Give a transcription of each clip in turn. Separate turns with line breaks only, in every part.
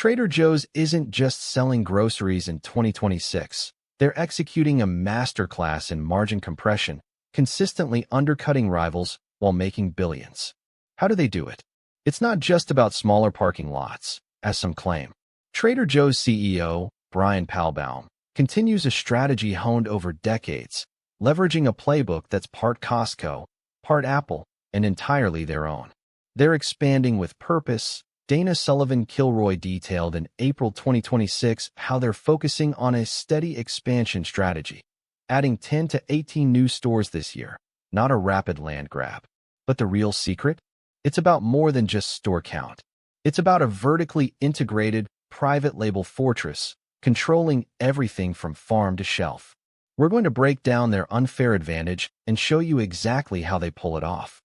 Trader Joe's isn't just selling groceries in 2026. They're executing a masterclass in margin compression, consistently undercutting rivals while making billions. How do they do it? It's not just about smaller parking lots, as some claim. Trader Joe's CEO, Brian Palbaum, continues a strategy honed over decades, leveraging a playbook that's part Costco, part Apple, and entirely their own. They're expanding with purpose. Dana Sullivan-Kilroy detailed in April 2026 how they're focusing on a steady expansion strategy, adding 10 to 18 new stores this year, not a rapid land grab. But the real secret? It's about more than just store count. It's about a vertically integrated, private label fortress, controlling everything from farm to shelf. We're going to break down their unfair advantage and show you exactly how they pull it off.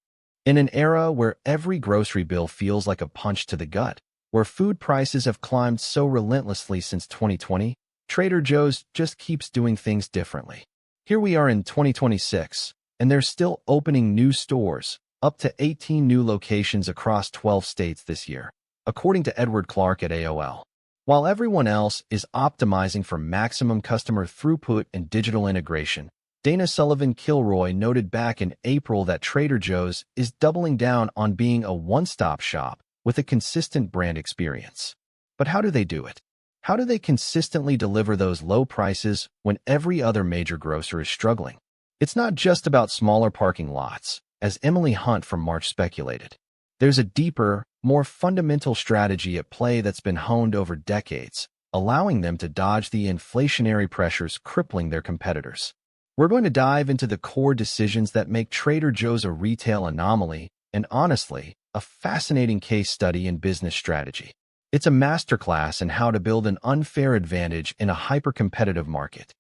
In an era where every grocery bill feels like a punch to the gut, where food prices have climbed so relentlessly since 2020, Trader Joe's just keeps doing things differently. Here we are in 2026, and they're still opening new stores, up to 18 new locations across 12 states this year, according to Edward Clark at AOL. While everyone else is optimizing for maximum customer throughput and digital integration, Dana Sullivan-Kilroy noted back in April that Trader Joe's is doubling down on being a one-stop shop with a consistent brand experience. But how do they do it? How do they consistently deliver those low prices when every other major grocer is struggling? It's not just about smaller parking lots, as Emily Hunt from March speculated. There's a deeper, more fundamental strategy at play that's been honed over decades, allowing them to dodge the inflationary pressures crippling their competitors. We're going to dive into the core decisions that make Trader Joe's a retail anomaly and, honestly, a fascinating case study in business strategy. It's a masterclass in how to build an unfair advantage in a hyper-competitive market.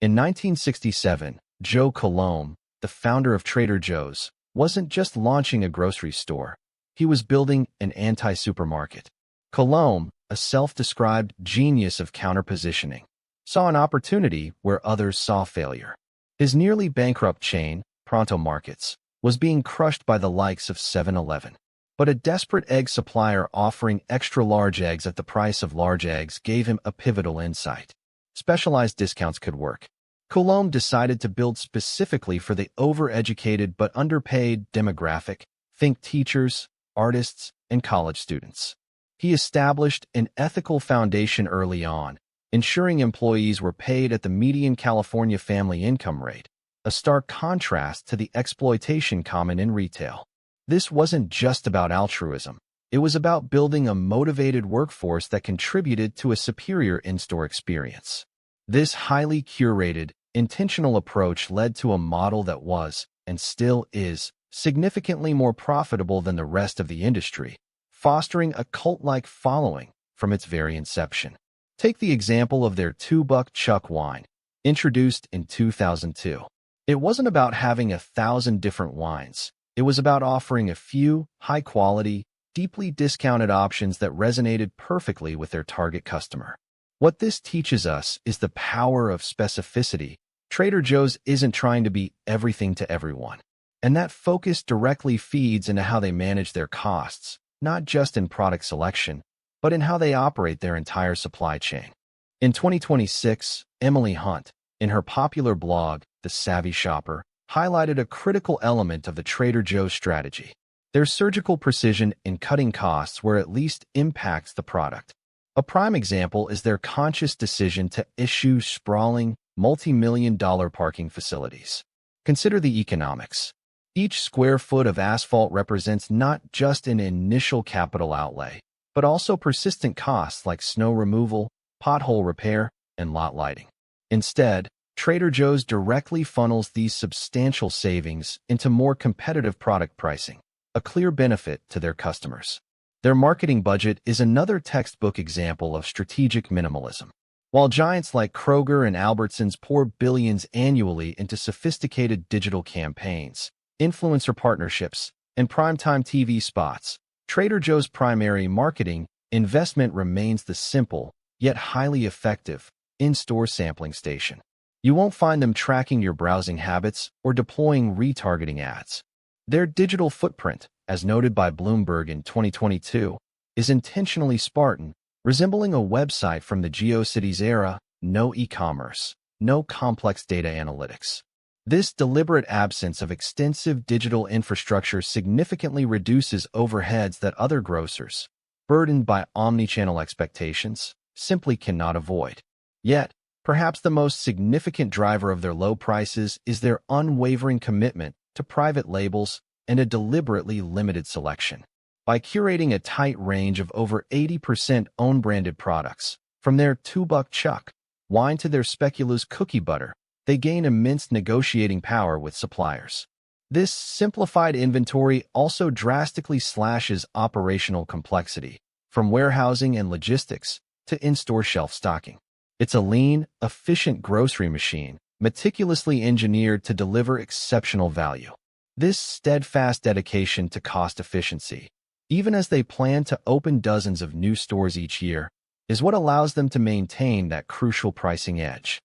In 1967, Joe Coulombe, the founder of Trader Joe's, wasn't just launching a grocery store. He was building an anti-supermarket. Coulombe, a self-described genius of counter-positioning, saw an opportunity where others saw failure. His nearly bankrupt chain, Pronto Markets, was being crushed by the likes of 7-Eleven. But a desperate egg supplier offering extra-large eggs at the price of large eggs gave him a pivotal insight. Specialized discounts could work. Coulombe decided to build specifically for the overeducated but underpaid demographic, think teachers, artists, and college students. He established an ethical foundation early on, ensuring employees were paid at the median California family income rate, a stark contrast to the exploitation common in retail. This wasn't just about altruism. It was about building a motivated workforce that contributed to a superior in-store experience. This highly curated, intentional approach led to a model that was, and still is, significantly more profitable than the rest of the industry, fostering a cult-like following from its very inception. Take the example of their $2 Chuck wine, introduced in 2002. It wasn't about having 1,000 different wines. It was about offering a few, high-quality, deeply discounted options that resonated perfectly with their target customer. What this teaches us is the power of specificity. Trader Joe's isn't trying to be everything to everyone. And that focus directly feeds into how they manage their costs, not just in product selection, but in how they operate their entire supply chain. In 2026, Emily Hunt, in her popular blog, The Savvy Shopper, highlighted a critical element of the Trader Joe's strategy: their surgical precision in cutting costs where it least impacts the product. A prime example is their conscious decision to issue sprawling, multi-million-dollar parking facilities. Consider the economics. Each square foot of asphalt represents not just an initial capital outlay, but also persistent costs like snow removal, pothole repair, and lot lighting. Instead, Trader Joe's directly funnels these substantial savings into more competitive product pricing, a clear benefit to their customers. Their marketing budget is another textbook example of strategic minimalism. While giants like Kroger and Albertsons pour billions annually into sophisticated digital campaigns, influencer partnerships, and primetime TV spots, Trader Joe's primary marketing investment remains the simple, yet highly effective, in-store sampling station. You won't find them tracking your browsing habits or deploying retargeting ads. Their digital footprint, as noted by Bloomberg in 2022, is intentionally Spartan, Resembling a website from the GeoCities era, no e-commerce, no complex data analytics. This deliberate absence of extensive digital infrastructure significantly reduces overheads that other grocers, burdened by omnichannel expectations, simply cannot avoid. Yet, perhaps the most significant driver of their low prices is their unwavering commitment to private labels and a deliberately limited selection. By curating a tight range of over 80% own-branded products, from their $2 Chuck wine to their speculoos cookie butter, they gain immense negotiating power with suppliers. This simplified inventory also drastically slashes operational complexity, from warehousing and logistics to in-store shelf stocking. It's a lean, efficient grocery machine, meticulously engineered to deliver exceptional value. This steadfast dedication to cost efficiency, even as they plan to open dozens of new stores each year, is what allows them to maintain that crucial pricing edge.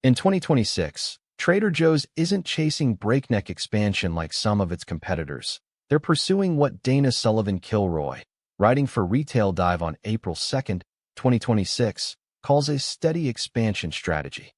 In 2026, Trader Joe's isn't chasing breakneck expansion like some of its competitors. They're pursuing what Dana Sullivan-Kilroy, writing for Retail Dive on April 2, 2026, calls a steady expansion strategy.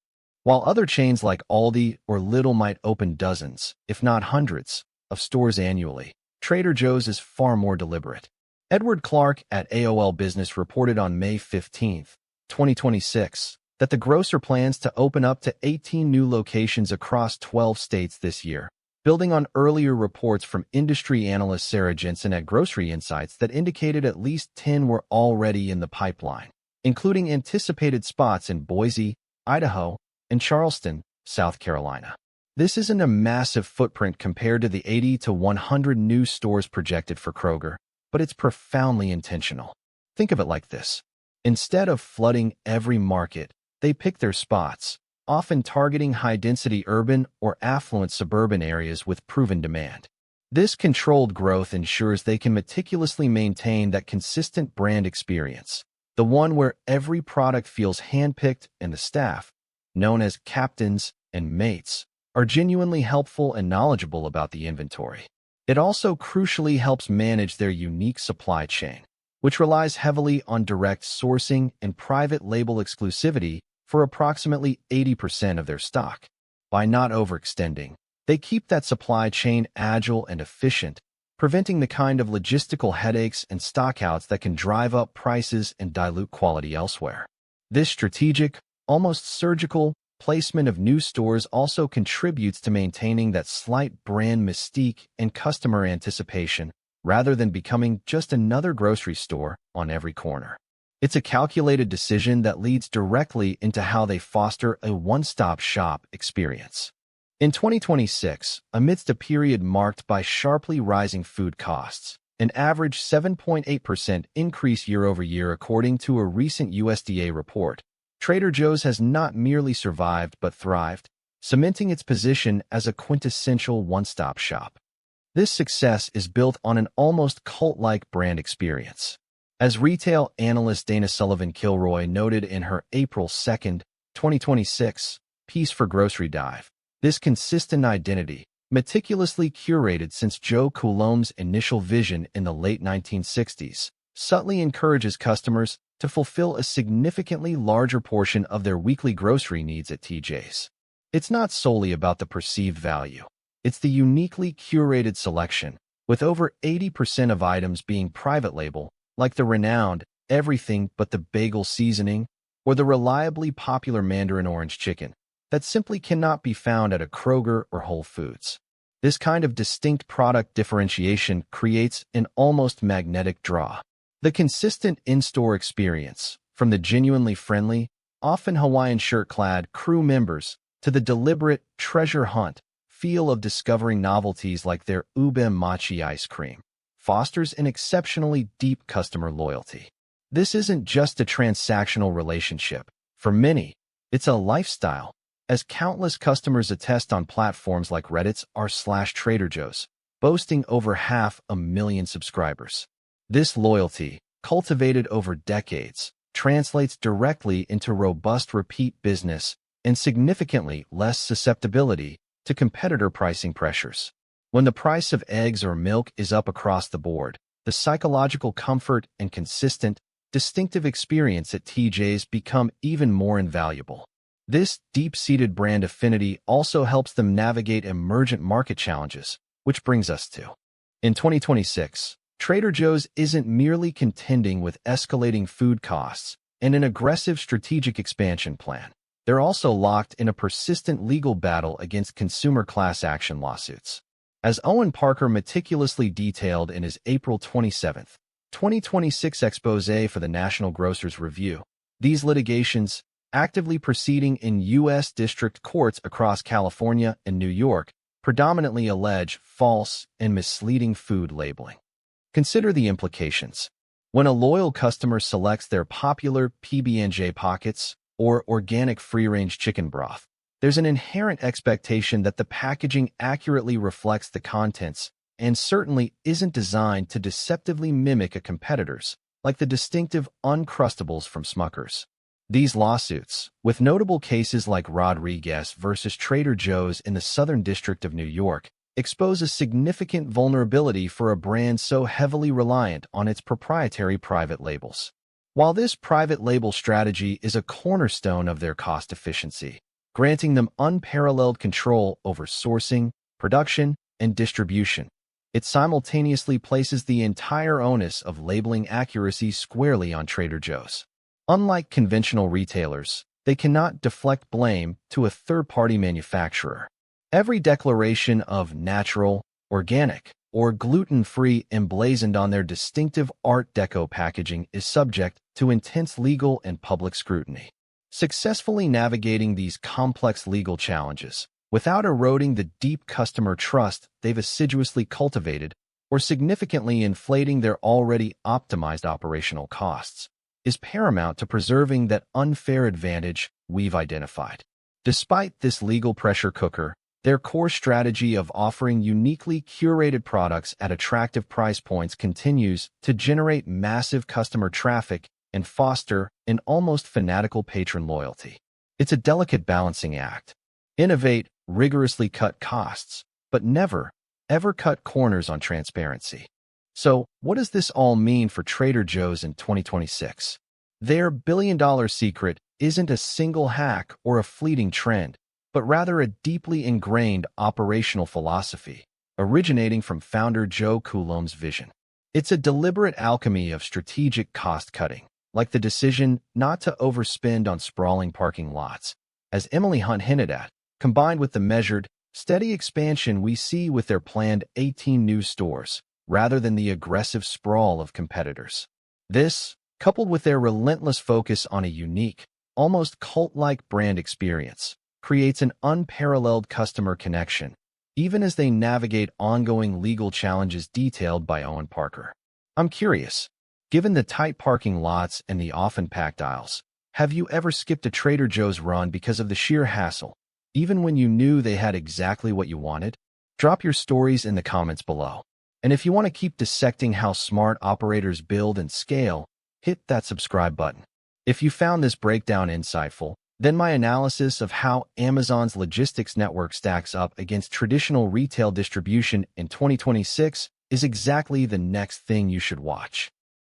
While other chains like Aldi or Lidl might open dozens, if not hundreds, of stores annually, Trader Joe's is far more deliberate. Edward Clark at AOL Business reported on May 15, 2026, that the grocer plans to open up to 18 new locations across 12 states this year, building on earlier reports from industry analyst Sarah Jensen at Grocery Insights that indicated at least 10 were already in the pipeline, including anticipated spots in Boise, Idaho, and Charleston, South Carolina. This isn't a massive footprint compared to the 80 to 100 new stores projected for Kroger, but it's profoundly intentional. Think of it like this. Instead of flooding every market, they pick their spots, often targeting high-density urban or affluent suburban areas with proven demand. This controlled growth ensures they can meticulously maintain that consistent brand experience, the one where every product feels handpicked and the staff, known as captains and mates, are genuinely helpful and knowledgeable about the inventory. It also crucially helps manage their unique supply chain, which relies heavily on direct sourcing and private label exclusivity for approximately 80% of their stock. By not overextending, they keep that supply chain agile and efficient, preventing the kind of logistical headaches and stockouts that can drive up prices and dilute quality elsewhere. This strategic, almost surgical, placement of new stores also contributes to maintaining that slight brand mystique and customer anticipation, rather than becoming just another grocery store on every corner. It's a calculated decision that leads directly into how they foster a one-stop shop experience. In 2026, amidst a period marked by sharply rising food costs, an average 7.8% increase year-over-year according to a recent USDA report, Trader Joe's has not merely survived but thrived, cementing its position as a quintessential one-stop shop. This success is built on an almost cult-like brand experience. As retail analyst Dana Sullivan-Kilroy noted in her April 2, 2026, piece for Grocery Dive, this consistent identity, meticulously curated since Joe Coulombe's initial vision in the late 1960s, subtly encourages customers to fulfill a significantly larger portion of their weekly grocery needs at TJ's. It's not solely about the perceived value. It's the uniquely curated selection, with over 80% of items being private label, like the renowned Everything But the Bagel seasoning or the reliably popular Mandarin Orange chicken, that simply cannot be found at a Kroger or Whole Foods. This kind of distinct product differentiation creates an almost magnetic draw. The consistent in-store experience, from the genuinely friendly, often Hawaiian shirt-clad crew members to the deliberate treasure hunt feel of discovering novelties like their ube mochi ice cream, fosters an exceptionally deep customer loyalty. This isn't just a transactional relationship. For many, it's a lifestyle, as countless customers attest on platforms like Reddit's r/Trader Joe's, boasting over 500,000 subscribers. This loyalty, cultivated over decades, translates directly into robust repeat business and significantly less susceptibility to competitor pricing pressures. When the price of eggs or milk is up across the board, the psychological comfort and consistent, distinctive experience at TJ's become even more invaluable. This deep-seated brand affinity also helps them navigate emergent market challenges, which brings us to. In 2026, Trader Joe's isn't merely contending with escalating food costs and an aggressive strategic expansion plan. They're also locked in a persistent legal battle against consumer class action lawsuits. As Owen Parker meticulously detailed in his April 27, 2026 exposé for the National Grocers Review, these litigations, actively proceeding in U.S. district courts across California and New York, predominantly allege false and misleading food labeling. Consider the implications. When a loyal customer selects their popular PB&J pockets or organic free-range chicken broth, there's an inherent expectation that the packaging accurately reflects the contents and certainly isn't designed to deceptively mimic a competitor's, like the distinctive Uncrustables from Smucker's. These lawsuits, with notable cases like Rodriguez versus Trader Joe's in the Southern District of New York, expose a significant vulnerability for a brand so heavily reliant on its proprietary private labels. While this private label strategy is a cornerstone of their cost efficiency, granting them unparalleled control over sourcing, production, and distribution, it simultaneously places the entire onus of labeling accuracy squarely on Trader Joe's. Unlike conventional retailers, they cannot deflect blame to a third-party manufacturer. Every declaration of natural, organic, or gluten-free emblazoned on their distinctive Art Deco packaging is subject to intense legal and public scrutiny. Successfully navigating these complex legal challenges without eroding the deep customer trust they've assiduously cultivated or significantly inflating their already optimized operational costs is paramount to preserving that unfair advantage we've identified. Despite this legal pressure cooker, their core strategy of offering uniquely curated products at attractive price points continues to generate massive customer traffic and foster an almost fanatical patron loyalty. It's a delicate balancing act. Innovate, rigorously cut costs, but never, ever cut corners on transparency. So, what does this all mean for Trader Joe's in 2026? Their billion-dollar secret isn't a single hack or a fleeting trend, but rather a deeply ingrained operational philosophy, originating from founder Joe Coulombe's vision. It's a deliberate alchemy of strategic cost-cutting, like the decision not to overspend on sprawling parking lots, as Emily Hunt hinted at, combined with the measured, steady expansion we see with their planned 18 new stores, rather than the aggressive sprawl of competitors. This, coupled with their relentless focus on a unique, almost cult-like brand experience, creates an unparalleled customer connection, even as they navigate ongoing legal challenges detailed by Owen Parker. I'm curious, given the tight parking lots and the often packed aisles, have you ever skipped a Trader Joe's run because of the sheer hassle, even when you knew they had exactly what you wanted? Drop your stories in the comments below. And if you want to keep dissecting how smart operators build and scale, hit that subscribe button. If you found this breakdown insightful, then my analysis of how Amazon's logistics network stacks up against traditional retail distribution in 2026 is exactly the next thing you should watch.